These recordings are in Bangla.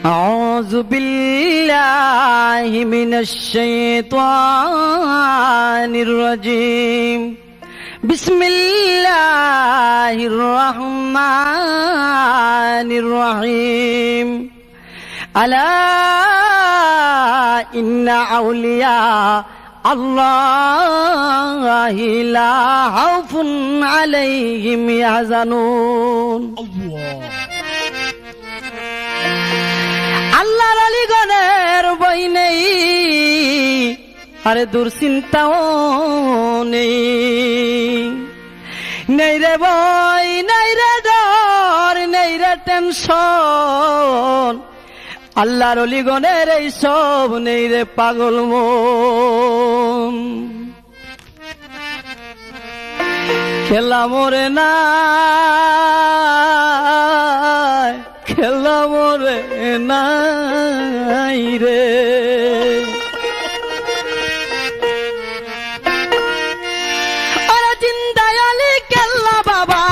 أعوذ بالله من الشيطان الرجيم بسم الله الرحمن الرحيم ألا إن أولياء الله لا خوف عليهم يحزنون আল্লাহর আলিগণের বই নেই, আরে দুশ্চিন্তাও নেই, নেই রে বই, নেই রে ডর, নেই রে টেনশন। আল্লাহর আলিগণের এই সব নেই রে পাগল মন। খেলা মরে না, খেলা মরে নাই রে। আরে জিন্দায়ালি কেল্লা বাবা,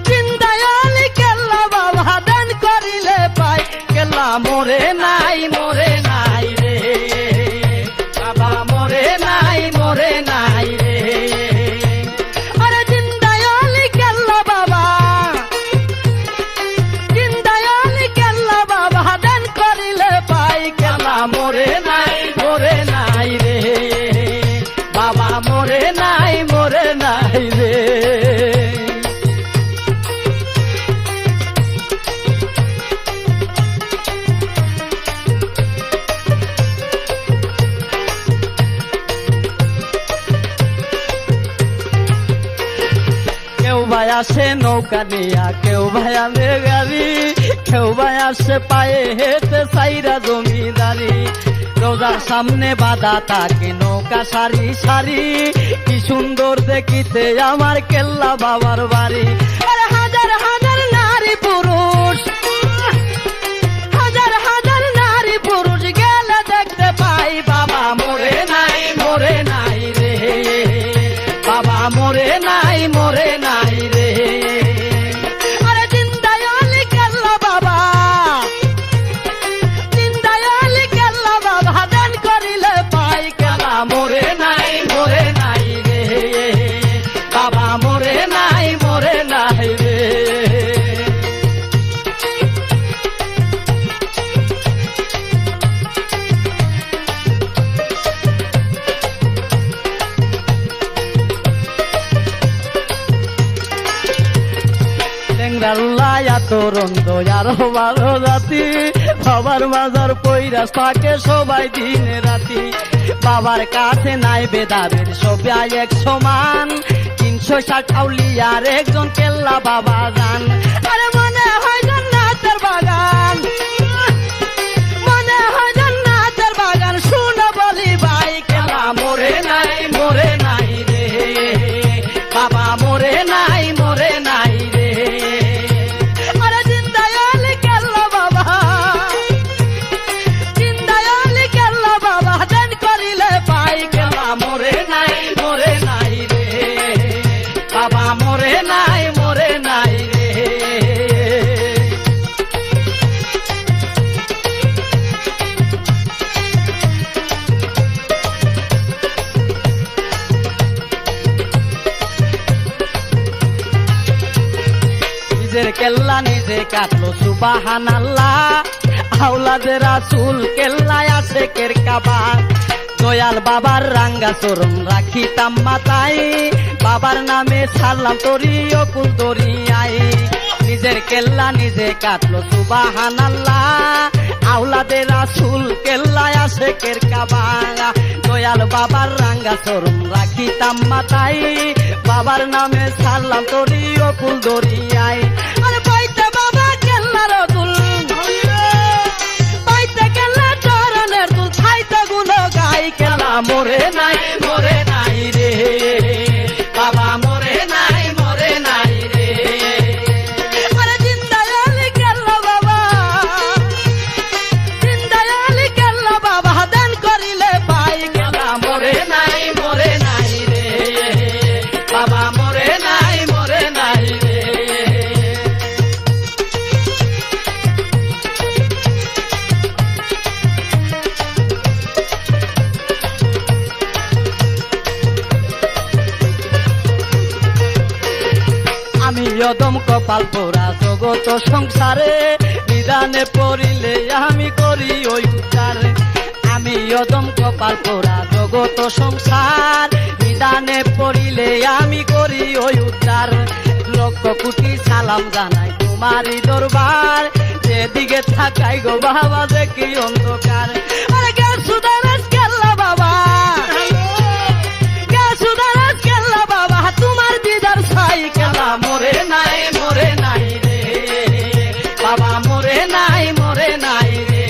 জিন্দায়ালি কেল্লা বাবা, দান করিলে পাই। কেল্লা মরে নাই, মরে নাই রে বাবা, মরে নাই, মরে নাই রে। আরে জিন্দায়ালি কেল্লা বাবা, জিন্দায়ালি কেল্লা বাবা, দান করিলে পাই। কেল্লা মরে নাই, মরে নাই রে বাবা, মরে নাই, মরে নাই রে। কেউ ভাই আসে নৌকা নিয়া, কেউ ভাই আনে গাড়ি, কেউ ভাই আসে পায়ে হেঁটে সাইরা জমিদারি। রোজার সামনে বাঁধা থাকে নৌকা সারি সারি, কি সুন্দর দেখিতে আমার কেল্লা বাবার বাড়ি। আরে হাজার হাজার নারী পুরুষ, হাজার হাজার নারী পুরুষ গেলে দেখতে পাই। বাবা মরে নাই, মরে নাই রে বাবা, মরে নাই, মরে নাই রে। আরে জিন্দায়ালি কেল্লা বাবা, জিন্দায়ালি কেল্লা বাবা, দান করিলে পাই। কেল্লা মরে নাই, মরে নাই রে বাবা, মরে নাই, মরে নাই রে। তরুণ দয়ার বারো জাতি, বাবার মাজার পৈরাস থাকে সবাই দিনে রাতি। বাবার কাছে নাই বেদাবের সবাই এক সমান, 360 আউলিয়ার একজন কেল্লা বাবা জান। আরে মনে হয় জান্নাতের বাগান, মনে হয় জান্নাতের বাগান, শুনে বলি ভাই। কেল্লা মরে নাই, মরে নাই রে বাবা, মরে নাই, মরে নাই রে। আরে জিন্দায়ালি কেল্লা বাবা, জিন্দায়ালি কেল্লা বাবা, দান করিলে পাই। কেল্লা মরে নাই, মরে নাই রে বাবা, মরে নাই, মরে নাই রে। নিজের কেল্লা নিজে কাটলো সুবহানাল্লাহ, আওলাদে রাসূল কেল্লায় আছে কের কাবা। দয়াল বাবার রাঙ্গা চরণ রাখিতাম মাথায়, বাবার নামে ছাড়লাম তরি অকুল দরিয়ায়। নিজের কেল্লা নিজে কাটলো সুবহানাল্লাহ, আওলাদে রাসূল কেল্লায় আছে কের কাবা। দয়াল বাবার রাঙ্গা চরণ রাখিতাম মাথায়, বাবার নামে ছাড়লাম তরি অকুল দরিয়ায়। আরে পাইতে বাবা কেল্লার দুল, পাইতে কেল্লা চরণের দুল, ছাইতে গুলো গাই। কেল্লা মরে নাই, মরে নাই রে বাবা, মরে নাই, মরে নাই রে। আরে জিন্দায়ালি কেল্লা বাবা, জিন্দায়ালি কেল্লা বাবা, দান করিলে পাই। কেল্লা মরে নাই, মরে নাই রে বাবা, মরে নাই, মরে নাই রে। অদম কপাল পোড়া জগত সংসারে, নিদানে পড়িলে আমি করি ওই উদ্ধার। আমি অদম কপাল পোড়া জগত সংসার, নিদানে পড়িলে আমি করি ওই উদ্ধার। লক্ষ কোটি সালাম জানাই তোমারই দরবার, যেদিকে থাকাই গো বাবা দেখি অন্ধকার। আরে গে সুদারাজ কেল্লা বাবা, গে সুদারাজ কেল্লা বাবা, তোমার দিদার ছাই কেলা মরে নাই রে বাবা, মরে নাই রে।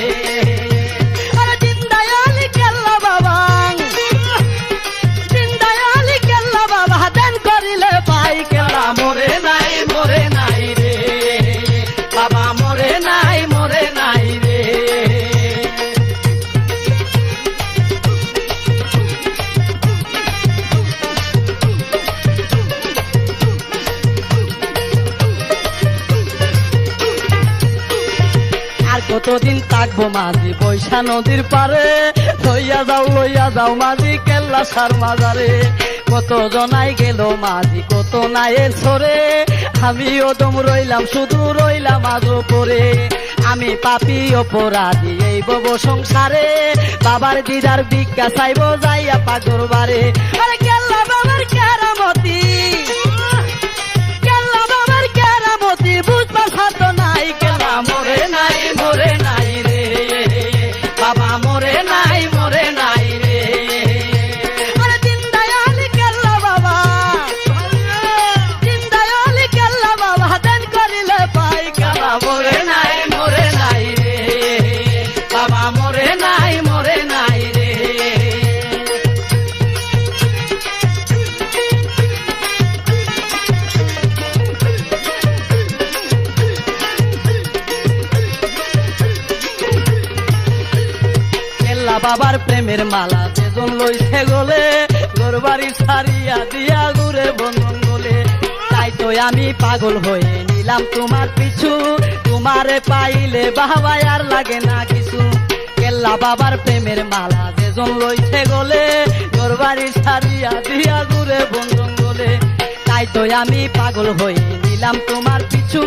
আরে জিন্দায়ালি কেল্লা বাবা, জিন্দায়ালি কেল্লা বাবা, দেন করিলে পাই কেলা মরে নাই রে বাবা, মরে নাই রে। আর কতদিন থাকবো মাঝি বৈশা নদীর পারে, লইয়া যাও মাঝি কেল্লা সার মাজারে। কত জনাই গেল মাঝি কত নায়ের সরে, আমি ওদম রইলাম শুধু রইলাম আজও পরে। আমি পাপী অপরাধী এই বব সংসারে, বাবার দিদার ভিক্ষা চাইব যাইয়া পাগর বারে। আরে কেল্লা বাবার কেরামতি, কেল্লা বাবার কেরামতি, বুঝবার সাধ্য নাই কেল্লা মরে নাই রে বাবা, মরে নাই রে। আরে জিন্দায়ালি কেল্লা বাবা, জিন্দায়ালি কেল্লা বাবা, দেন করিলে পাই কেলা মরে নাই রে বাবা, মরে নাই রে। কেল্লা বাবার প্রেমের মালা যেজন লইছে গলে, ঘরবাড়ি ছাড়িয়া দিয়া ঘুরে বন্ধন গলে। তাই তো আমি পাগল হয়ে নিলাম তোমার পিছু, তোমারে পাইলে বাবা আর লাগে না কিছু। কেল্লা বাবার প্রেমের মালা যেজন লইছে গলে, ঘরবাড়ি ছাড়িয়া দিয়া ঘুরে বন্ধন গলে। তাই তো আমি পাগল হয়ে নিলাম তোমার পিছু,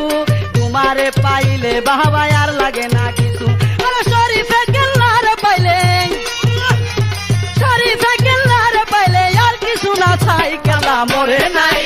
তোমারে পাইলে বাবা আর লাগে না কিছু। আরে শরীফে কেল্লারে পাইলে, শরীফে কেল্লারে পাইলে আর কিছু না চাই কেলা মরে নাই